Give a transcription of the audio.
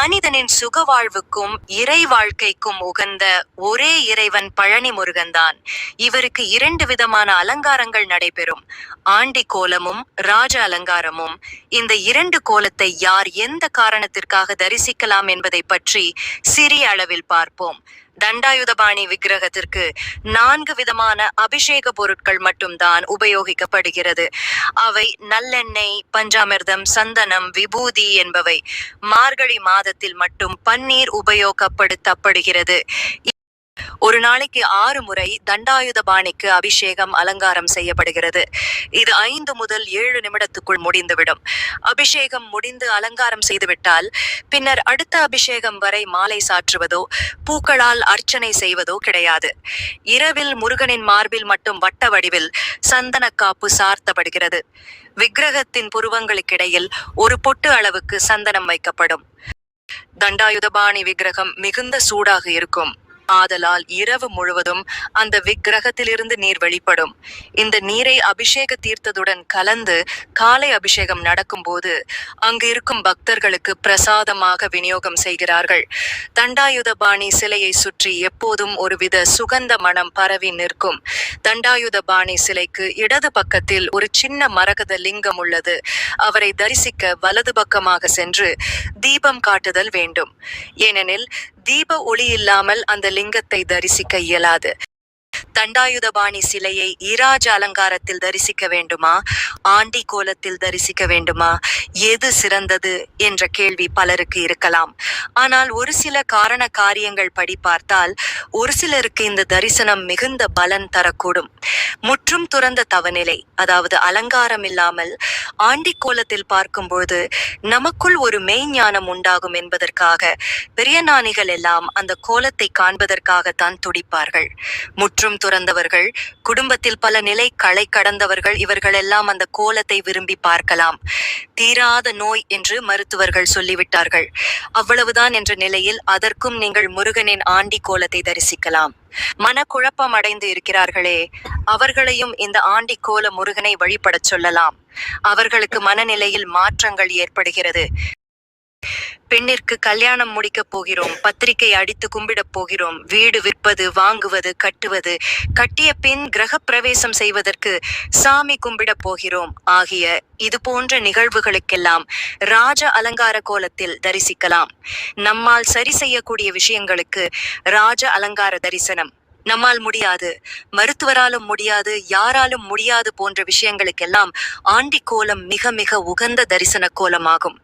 மனிதனின் சுக வாழ்வுக்கும் இறை வாழ்க்கைக்கும் உகந்த ஒரே இறைவன் பழனி முருகன்தான். இவருக்கு 2 விதமான அலங்காரங்கள் நடைபெறும். ஆண்டி கோலமும் ராஜ அலங்காரமும். இந்த 2 கோலத்தை யார் எந்த காரணத்திற்காக தரிசிக்கலாம் என்பதை பற்றி சிறிய அளவில் பார்ப்போம். தண்டாயுதபாணி விக்கிரகத்திற்கு 4 விதமான அபிஷேக பொருட்கள் மட்டும்தான் உபயோகிக்கப்படுகிறது. அவை நல்லெண்ணெய், பஞ்சாமிர்தம், சந்தனம், விபூதி என்பவை. மார்கழி மாதத்தில் மட்டும் பன்னீர் உபயோகப்படுத்தப்படுகிறது. ஒரு நாளைக்கு 6 முறை தண்டாயுதபாணிக்கு அபிஷேகம், அலங்காரம் செய்யப்படுகிறது. இது 5 முதல் 7 நிமிடத்துக்குள் முடிந்துவிடும். அபிஷேகம் முடிந்து அலங்காரம் செய்துவிட்டால் பின்னர் அடுத்த அபிஷேகம் வரை மாலை சாற்றுவதோ பூக்களால் அர்ச்சனை செய்வதோ கிடையாது. இரவில் முருகனின் மார்பில் மட்டும் வட்ட வடிவில் சந்தன காப்பு சார்த்தப்படுகிறது. விக்கிரகத்தின் புருவங்களுக்கிடையில் ஒரு பொட்டு அளவுக்கு சந்தனம் வைக்கப்படும். தண்டாயுதபாணி விக்கிரகம் மிகுந்த சூடாக இருக்கும். ஆதலால் இரவு முழுவதும் அந்த விக்கிரகத்திலிருந்து நீர் வெளிப்படும். இந்த நீரை அபிஷேக தீர்த்தத்துடன் கலந்து காலை அபிஷேகம் நடக்கும் போது அங்கு இருக்கும் பக்தர்களுக்கு பிரசாதமாக விநியோகம் செய்கிறார்கள். தண்டாயுதபாணி சிலையை சுற்றி எப்போதும் ஒருவித சுகந்த மனம் பரவி நிற்கும். தண்டாயுதபாணி சிலைக்கு இடது பக்கத்தில் ஒரு சின்ன மரகத லிங்கம் உள்ளது. அவரை தரிசிக்க வலது பக்கமாக சென்று தீபம் காட்டுதல் வேண்டும். ஏனெனில் தீப ஒளி இல்லாமல் அந்த லிங்கத்தை தரிசிக்க இயலாது. தண்டாயுதபாணி சிலையை இராஜ அலங்காரத்தில் தரிசிக்க வேண்டுமா, ஆண்டி கோலத்தில் தரிசிக்க வேண்டுமா, எது சிறந்தது என்ற கேள்வி பலருக்கு இருக்கலாம். ஆனால் ஒரு சில காரண காரியங்கள் படி பார்த்தால் ஒரு சிலருக்கு இந்த தரிசனம் மிகுந்த பலன் தரக்கூடும். முற்றும் துறந்த தவநிலை, அதாவது அலங்காரம் இல்லாமல் ஆண்டி கோலத்தில் பார்க்கும்போது நமக்குள் ஒரு மெய்ஞானம் உண்டாகும் என்பதற்காக பெரிய ஞானிகள் எல்லாம் அந்த கோலத்தை காண்பதற்காகத்தான் துடிப்பார்கள். முற்றும் துறந்தவர்கள், குடும்பத்தில் பல நிலை களை கடந்தவர்கள், இவர்களெல்லாம் அந்த கோலத்தை விரும்பி பார்க்கலாம். தீராத நோய் என்று மருத்துவர்கள் சொல்லிவிட்டார்கள். அவ்வளவுதான் என்ற நிலையில் அதற்கும் நீங்கள் முருகனின் ஆண்டி கோலத்தை தரிசிக்கலாம். மனக்குழப்பம் அடைந்து இருக்கிறார்களே, அவர்களையும் இந்த ஆண்டி கோல முருகனை வழிபடச் சொல்லலாம். அவர்களுக்கு மனநிலையில் மாற்றங்கள் ஏற்படுகிறது. பெண்ணிற்கு கல்யாணம் முடிக்கப் போகிறோம், பத்திரிகை அடித்து கும்பிடப் போகிறோம், வீடு விற்பது, வாங்குவது, கட்டுவது, கட்டிய பின் கிரக பிரவேசம் செய்வதற்கு சாமி கும்பிடப் போகிறோம் ஆகிய இது போன்ற நிகழ்வுகளுக்கெல்லாம் ராஜ அலங்கார கோலத்தில் தரிசிக்கலாம். நம்மால் சரி செய்யக்கூடிய விஷயங்களுக்கு ராஜ அலங்கார தரிசனம். நம்மால் முடியாது, மருத்துவராலும் முடியாது, யாராலும் முடியாது போன்ற விஷயங்களுக்கெல்லாம் ஆண்டி கோலம் மிக மிக உகந்த தரிசன கோலமாகும்.